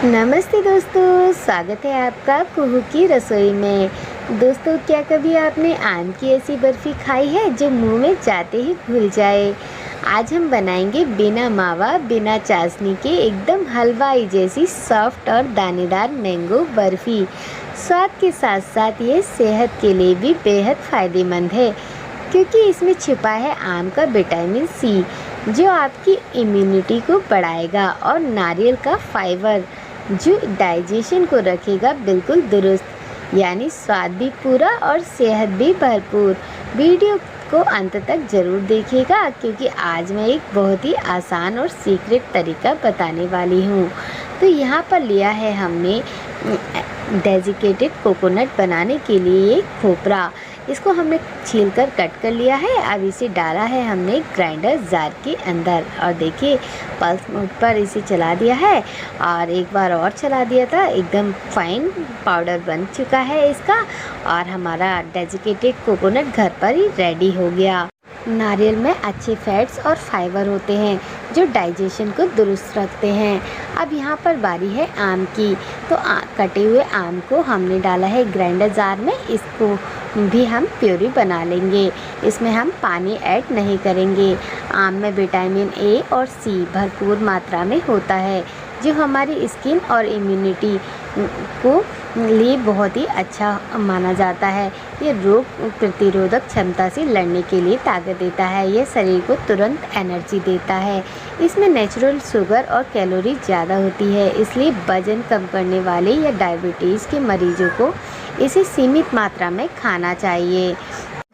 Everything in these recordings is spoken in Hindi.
नमस्ते दोस्तों, स्वागत है आपका कुहू की रसोई में। दोस्तों, क्या कभी आपने आम की ऐसी बर्फ़ी खाई है जो मुंह में जाते ही घुल जाए। आज हम बनाएंगे बिना मावा बिना चाशनी के एकदम हलवाई जैसी सॉफ्ट और दानेदार मैंगो बर्फ़ी। स्वाद के साथ साथ ये सेहत के लिए भी बेहद फ़ायदेमंद है, क्योंकि इसमें छुपा है आम का विटामिन सी, जो आपकी इम्यूनिटी को बढ़ाएगा, और नारियल का फाइबर, जो डाइजेशन को रखेगा बिल्कुल दुरुस्त। यानी स्वाद भी पूरा और सेहत भी भरपूर। वीडियो को अंत तक ज़रूर देखिएगा, क्योंकि आज मैं एक बहुत ही आसान और सीक्रेट तरीका बताने वाली हूँ। तो यहाँ पर लिया है हमने डेजिकेटेड कोकोनट बनाने के लिए खोपरा। इसको हमने छीलकर कट कर लिया है। अब इसे डाला है हमने ग्राइंडर जार के अंदर, और देखिए पल्स मोड पर इसे चला दिया है, और एक बार और चला दिया था। एकदम फाइन पाउडर बन चुका है इसका, और हमारा डेजिकेटेड कोकोनट घर पर ही रेडी हो गया। नारियल में अच्छे फैट्स और फाइबर होते हैं, जो डाइजेशन को दुरुस्त रखते हैं। अब यहाँ पर बारी है आम की। तो कटे हुए आम को हमने डाला है ग्राइंडर जार में। इसको भी हम प्यूरी बना लेंगे। इसमें हम पानी ऐड नहीं करेंगे। आम में विटामिन ए और सी भरपूर मात्रा में होता है, जो हमारी स्किन और इम्यूनिटी को लिए बहुत ही अच्छा माना जाता है। ये रोग प्रतिरोधक क्षमता से लड़ने के लिए ताकत देता है। यह शरीर को तुरंत एनर्जी देता है। इसमें नेचुरल शुगर और कैलोरी ज़्यादा होती है, इसलिए वजन कम करने वाले या डायबिटीज़ के मरीजों को इसे सीमित मात्रा में खाना चाहिए।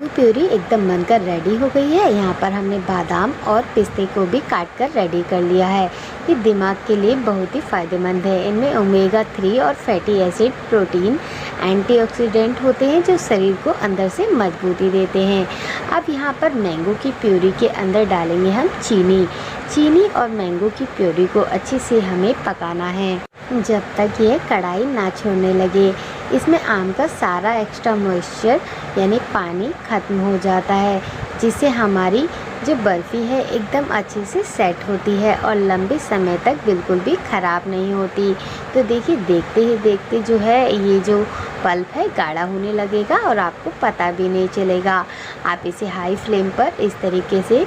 प्यूरी एकदम बनकर रेडी हो गई है। यहाँ पर हमने बादाम और पिस्ते को भी काट कर रेडी कर लिया है। ये दिमाग के लिए बहुत ही फ़ायदेमंद है। इनमें ओमेगा 3 और फैटी एसिड, प्रोटीन, एंटीऑक्सीडेंट होते हैं, जो शरीर को अंदर से मजबूती देते हैं। अब यहाँ पर मैंगो की प्यूरी के अंदर डालेंगे हम चीनी और मैंगो की प्यूरी को अच्छे से हमें पकाना है, जब तक ये कढ़ाई ना छोड़ने लगे। इसमें आम का सारा एक्स्ट्रा मॉइस्चर यानी पानी ख़त्म हो जाता है, जिससे हमारी जो बर्फ़ी है एकदम अच्छे से सेट होती है और लंबे समय तक बिल्कुल भी ख़राब नहीं होती। तो देखिए, देखते ही देखते जो है ये जो पल्प है गाढ़ा होने लगेगा, और आपको पता भी नहीं चलेगा। आप इसे हाई फ्लेम पर इस तरीके से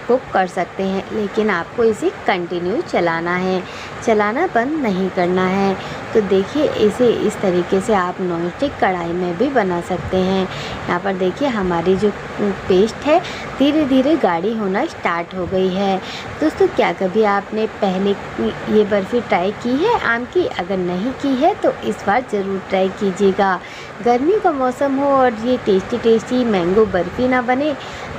कुक कर सकते हैं, लेकिन आपको इसे कंटिन्यू चलाना है, चलाना बंद नहीं करना है। तो देखिए, इसे इस तरीके से आप नॉनस्टिक कढ़ाई में भी बना सकते हैं। यहाँ पर देखिए हमारी जो पेस्ट है धीरे धीरे गाढ़ी होना स्टार्ट हो गई है। दोस्तों, क्या कभी आपने पहले ये बर्फ़ी ट्राई की है आम की? अगर नहीं की है तो इस बार ज़रूर ट्राई कीजिएगा। गर्मी का मौसम हो और ये टेस्टी मैंगो बर्फ़ी ना बने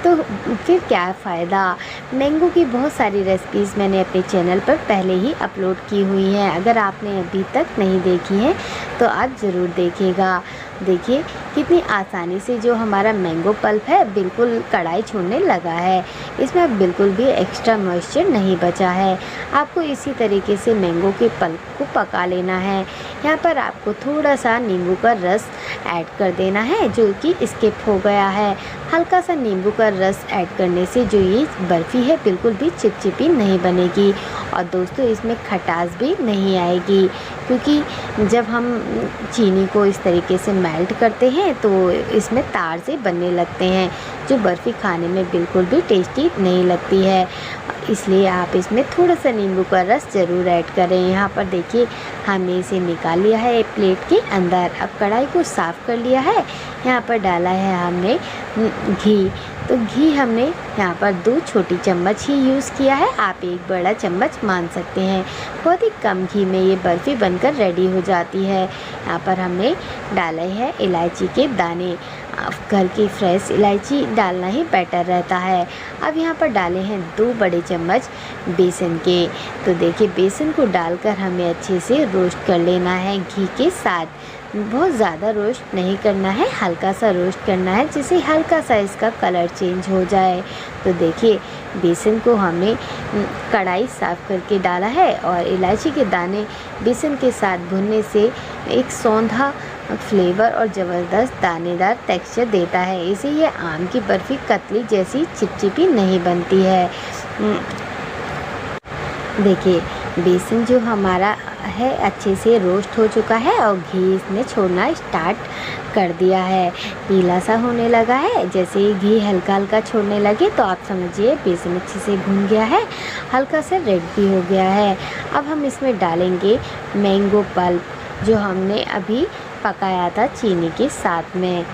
तो फिर क्या फ़ायदा। मैंगो की बहुत सारी रेसिपीज़ मैंने अपने चैनल पर पहले ही अपलोड की हुई हैं। अगर आपने अभी तक नहीं देखी हैं तो आप ज़रूर देखिएगा। देखिए कितनी आसानी से जो हमारा मैंगो पल्प है बिल्कुल कढ़ाई छोड़ने लगा है। इसमें अब बिल्कुल भी एक्स्ट्रा मॉइस्चर नहीं बचा है। आपको इसी तरीके से मैंगो के पल्प को पका लेना है। यहाँ पर आपको थोड़ा सा नींबू का रस ऐड कर देना है, जो कि स्किप हो गया है। हल्का सा नींबू का रस ऐड करने से जो ये बर्फ़ी है बिल्कुल भी चिपचिपी नहीं बनेगी, और दोस्तों इसमें खटास भी नहीं आएगी, क्योंकि जब हम चीनी को इस तरीके से मेल्ट करते हैं तो इसमें तार से बनने लगते हैं, जो बर्फ़ी खाने में बिल्कुल भी टेस्टी नहीं लगती है। इसलिए आप इसमें थोड़ा सा नींबू का रस ज़रूर ऐड करें। यहाँ पर देखिए हमने इसे निकाल लिया है एक प्लेट के अंदर। अब कढ़ाई को साफ़ कर लिया है। यहाँ पर डाला है हमने घी। तो घी हमने यहाँ पर 2 छोटी चम्मच ही यूज़ किया है, आप 1 बड़ा चम्मच मान सकते हैं। बहुत ही कम घी में ये बर्फ़ी बनकर रेडी हो जाती है। यहाँ पर हमने डाले हैं इलायची के दाने। घर की फ्रेश इलायची डालना ही बेटर रहता है। अब यहाँ पर डाले हैं 2 बड़े चम्मच बेसन के। तो देखिए बेसन को डालकर हमें अच्छे से रोस्ट कर लेना है घी के साथ। बहुत ज़्यादा रोस्ट नहीं करना है, हल्का सा रोस्ट करना है, जिससे हल्का सा इसका कलर चेंज हो जाए। तो देखिए बेसन को हमने कढ़ाई साफ़ करके डाला है, और इलायची के दाने बेसन के साथ भुनने से एक सौंधा फ्लेवर और ज़बरदस्त दानेदार टेक्सचर देता है। इसे ये आम की बर्फ़ी कतली जैसी चिपचिपी नहीं बनती है। देखिए बेसन जो हमारा है अच्छे से रोस्ट हो चुका है और घी इसने छोड़ना स्टार्ट कर दिया है, पीला सा होने लगा है। जैसे ही घी हल्का हल्का छोड़ने लगे तो आप समझिए बेसन अच्छे से भुन गया है, हल्का सा रेड भी हो गया है। अब हम इसमें डालेंगे मैंगो पल्प जो हमने अभी पकाया था चीनी के साथ में।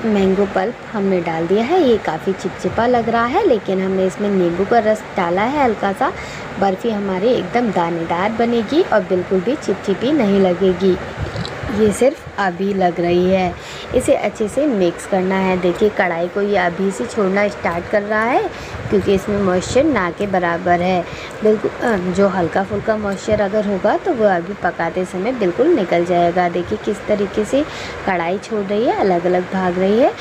मैंगो पल्प हमने डाल दिया है। ये काफ़ी चिपचिपा लग रहा है लेकिन हमने इसमें नींबू का रस डाला है हल्का सा। बर्फ़ी हमारी एकदम दानेदार बनेगी और बिल्कुल भी चिपचिपी नहीं लगेगी। ये सिर्फ अभी लग रही है। इसे अच्छे से मिक्स करना है। देखिए कढ़ाई को ये अभी से छोड़ना स्टार्ट कर रहा है क्योंकि इसमें मॉइस्चर ना के बराबर है। बिल्कुल जो हल्का फुल्का मॉइस्चर अगर होगा तो वो अभी पकाते समय बिल्कुल निकल जाएगा। देखिए किस तरीके से कढ़ाई छोड़ रही है, अलग अलग भाग रही है।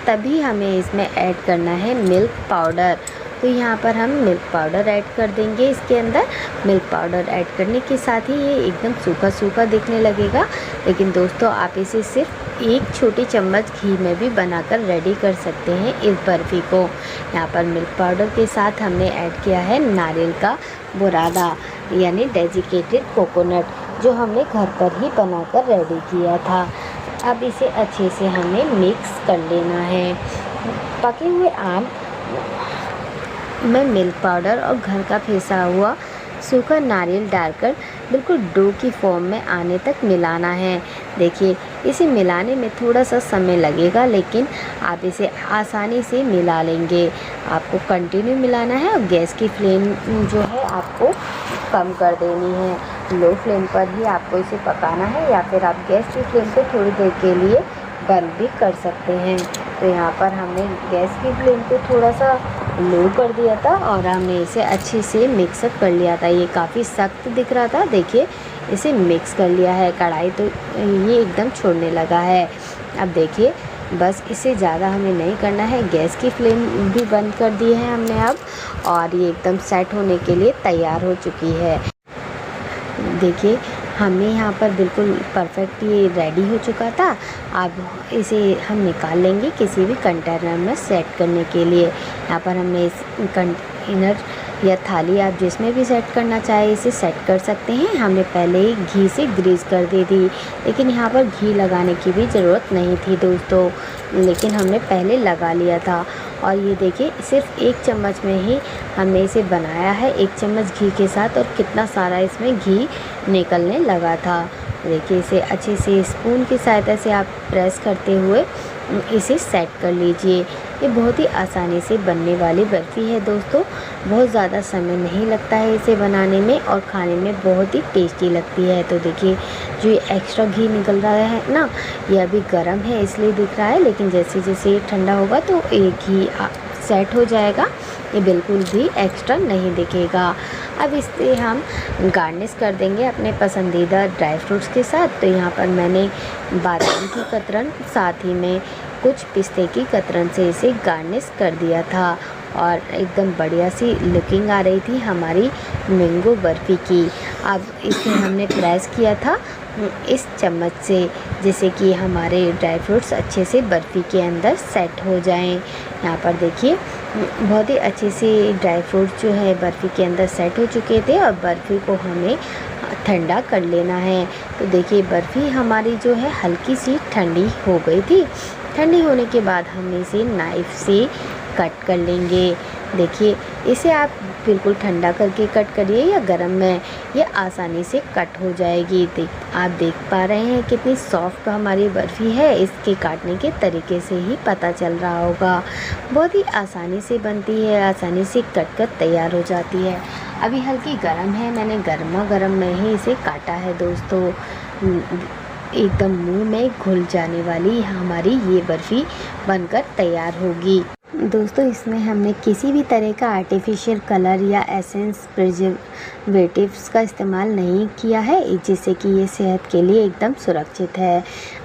तभी हमें इसमें ऐड करना है मिल्क पाउडर। तो यहाँ पर हम मिल्क पाउडर ऐड कर देंगे इसके अंदर। मिल्क पाउडर ऐड करने के साथ ही ये एकदम सूखा सूखा दिखने लगेगा, लेकिन दोस्तों आप इसे सिर्फ 1 छोटी चम्मच घी में भी बनाकर रेडी कर सकते हैं इस बर्फ़ी को। यहाँ पर मिल्क पाउडर के साथ हमने ऐड किया है नारियल का बुरादा यानी डेजिकेटेड कोकोनट जो हमने घर पर ही बनाकर रेडी किया था। अब इसे अच्छे से हमें मिक्स कर लेना है। पके हुए आम में मिल्क पाउडर और घर का पिसा हुआ सूखा नारियल डालकर बिल्कुल डो की फॉर्म में आने तक मिलाना है। देखिए इसे मिलाने में थोड़ा सा समय लगेगा लेकिन आप इसे आसानी से मिला लेंगे। आपको कंटिन्यू मिलाना है और गैस की फ्लेम जो है आपको कम कर देनी है। लो फ्लेम पर ही आपको इसे पकाना है या फिर आप गैस की फ्लेम को थोड़ी देर के लिए बंद भी कर सकते हैं। तो यहाँ पर हमने गैस की फ्लेम को थोड़ा सा लो कर दिया था और हमने इसे अच्छे से मिक्सअप कर लिया था। ये काफ़ी सख्त दिख रहा था, देखिए इसे मिक्स कर लिया है। कढ़ाई तो ये एकदम छोड़ने लगा है। अब देखिए बस इसे ज़्यादा हमें नहीं करना है। गैस की फ्लेम भी बंद कर दी है हमने अब और ये एकदम सेट होने के लिए तैयार हो चुकी है। देखिए हमने यहाँ पर बिल्कुल परफेक्ट ये रेडी हो चुका था। अब इसे हम निकाल लेंगे किसी भी कंटेनर में सेट करने के लिए। यहाँ पर हमने इस कंटेनर या थाली आप जिसमें भी सेट करना चाहे इसे सेट कर सकते हैं। हमने पहले ही घी से ग्रीस कर दी थी लेकिन यहाँ पर घी लगाने की भी ज़रूरत नहीं थी दोस्तों, लेकिन हमने पहले लगा लिया था। और ये देखिए सिर्फ 1 चम्मच में ही हमने इसे बनाया है, 1 चम्मच घी के साथ, और कितना सारा इसमें घी निकलने लगा था। देखिए इसे अच्छे से स्पून की सहायता से आप प्रेस करते हुए इसे सेट कर लीजिए। ये बहुत ही आसानी से बनने वाली बर्फ़ी है दोस्तों। बहुत ज़्यादा समय नहीं लगता है इसे बनाने में और खाने में बहुत ही टेस्टी लगती है। तो देखिए जो ये एक्स्ट्रा घी निकल रहा है ना, ये अभी गर्म है इसलिए दिख रहा है, लेकिन जैसे जैसे ये ठंडा होगा तो ये घी सेट हो जाएगा, ये बिल्कुल भी एक्स्ट्रा नहीं दिखेगा। अब इसे हम गार्निश कर देंगे अपने पसंदीदा ड्राई फ्रूट्स के साथ। तो यहाँ पर मैंने बादाम की कतरन साथ ही में कुछ पिस्ते की कतरन से इसे गार्निश कर दिया था और एकदम बढ़िया सी लुकिंग आ रही थी हमारी मैंगो बर्फ़ी की। अब इसे हमने प्रेस किया था इस चम्मच से, जिससे कि हमारे ड्राई फ्रूट्स अच्छे से बर्फ़ी के अंदर सेट हो जाएं। यहाँ पर देखिए बहुत ही अच्छे से ड्राई फ्रूट्स जो है बर्फ़ी के अंदर सेट हो चुके थे और बर्फ़ी को हमें ठंडा कर लेना है। तो देखिए बर्फ़ी हमारी जो है हल्की सी ठंडी हो गई थी। ठंडी होने के बाद हम इसे नाइफ़ से कट कर लेंगे। देखिए इसे आप बिल्कुल ठंडा करके कट करिए या गरम में, ये आसानी से कट हो जाएगी। आप देख पा रहे हैं कितनी सॉफ्ट हमारी बर्फ़ी है, इसके काटने के तरीके से ही पता चल रहा होगा। बहुत ही आसानी से बनती है, आसानी से कट कर तैयार हो जाती है। अभी हल्की गर्म है, मैंने गर्मा गर्म में ही इसे काटा है दोस्तों। एकदम मुंह में घुल जाने वाली हमारी ये बर्फ़ी बनकर तैयार होगी। दोस्तों इसमें हमने किसी भी तरह का आर्टिफिशियल कलर या एसेंस प्रिजर्वेटिव्स का इस्तेमाल नहीं किया है, जिससे कि ये सेहत के लिए एकदम सुरक्षित है।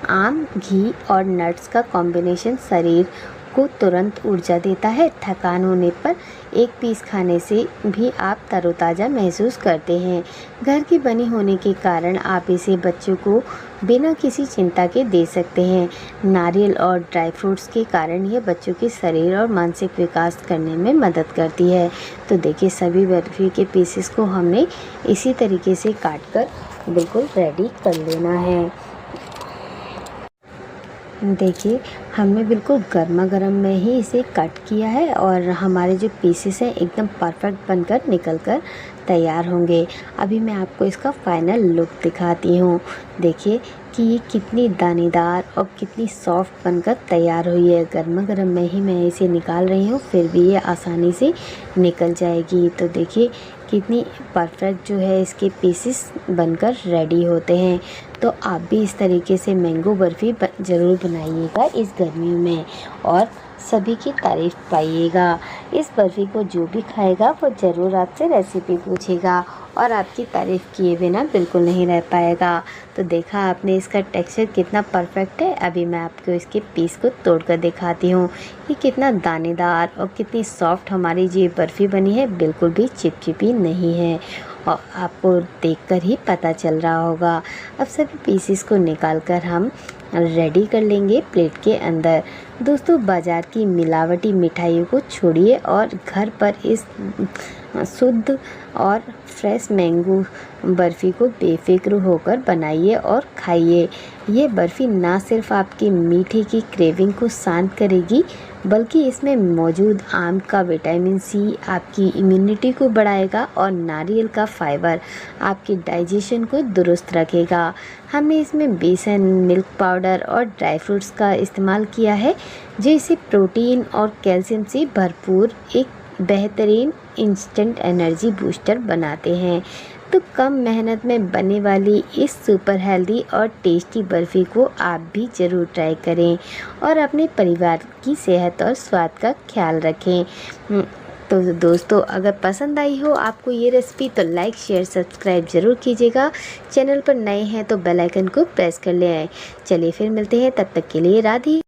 आम, घी और नट्स का कॉम्बिनेशन शरीर को तुरंत ऊर्जा देता है। थकान होने पर एक पीस खाने से भी आप तरोताज़ा महसूस करते हैं। घर की बनी होने के कारण आप इसे बच्चों को बिना किसी चिंता के दे सकते हैं। नारियल और ड्राई फ्रूट्स के कारण यह बच्चों के शरीर और मानसिक विकास करने में मदद करती है। तो देखिए, सभी बर्फ़ी के पीसेस को हमने इसी तरीके से काट कर बिल्कुल रेडी कर लेना है। देखिए, हमने बिल्कुल गर्मा गर्म में ही इसे कट किया है और हमारे जो पीसेस हैं एकदम परफेक्ट बनकर निकल कर तैयार होंगे। अभी मैं आपको इसका फाइनल लुक दिखाती हूँ। देखिए कि ये कितनी दानेदार और कितनी सॉफ्ट बनकर तैयार हुई है। गर्मा गर्म में ही मैं इसे निकाल रही हूँ, फिर भी ये आसानी से निकल जाएगी। तो देखिए कितनी परफेक्ट जो है इसके पीसेस बनकर रेडी होते हैं। तो आप भी इस तरीके से मैंगो बर्फ़ी ज़रूर बनाइएगा इस गर्मियों में और सभी की तारीफ़ पाइएगा। इस बर्फ़ी को जो भी खाएगा वो ज़रूर आपसे रेसिपी पूछेगा और आपकी तारीफ़ किए बिना बिल्कुल नहीं रह पाएगा। तो देखा आपने इसका टेक्सचर कितना परफेक्ट है। अभी मैं आपको इसके पीस को तोड़ कर दिखाती हूँ कि कितना दानेदार और कितनी सॉफ्ट हमारी ये बर्फ़ी बनी है। बिल्कुल भी चिपचिपी नहीं है और आपको देखकर ही पता चल रहा होगा। अब सभी पीसेस को निकालकर हम रेडी कर लेंगे प्लेट के अंदर। दोस्तों, बाज़ार की मिलावटी मिठाइयों को छोड़िए और घर पर इस शुद्ध और फ्रेश मैंगो बर्फ़ी को बेफिक्र होकर बनाइए और खाइए। ये बर्फ़ी ना सिर्फ आपकी मीठे की क्रेविंग को शांत करेगी, बल्कि इसमें मौजूद आम का विटामिन सी आपकी इम्यूनिटी को बढ़ाएगा और नारियल का फाइबर आपके डाइजेशन को दुरुस्त रखेगा। हमने इसमें बेसन, मिल्क पाउडर और ड्राई फ्रूट्स का इस्तेमाल किया है, जो इसे प्रोटीन और कैल्शियम से भरपूर एक बेहतरीन इंस्टेंट एनर्जी बूस्टर बनाते हैं। तो कम मेहनत में बनने वाली इस सुपर हेल्दी और टेस्टी बर्फ़ी को आप भी ज़रूर ट्राई करें और अपने परिवार की सेहत और स्वाद का ख्याल रखें। तो दोस्तों, अगर पसंद आई हो आपको ये रेसिपी तो लाइक, शेयर, सब्सक्राइब ज़रूर कीजिएगा। चैनल पर नए हैं तो बेल आइकन को प्रेस कर ले आए। चलिए फिर मिलते हैं, तब तक के लिए राधे।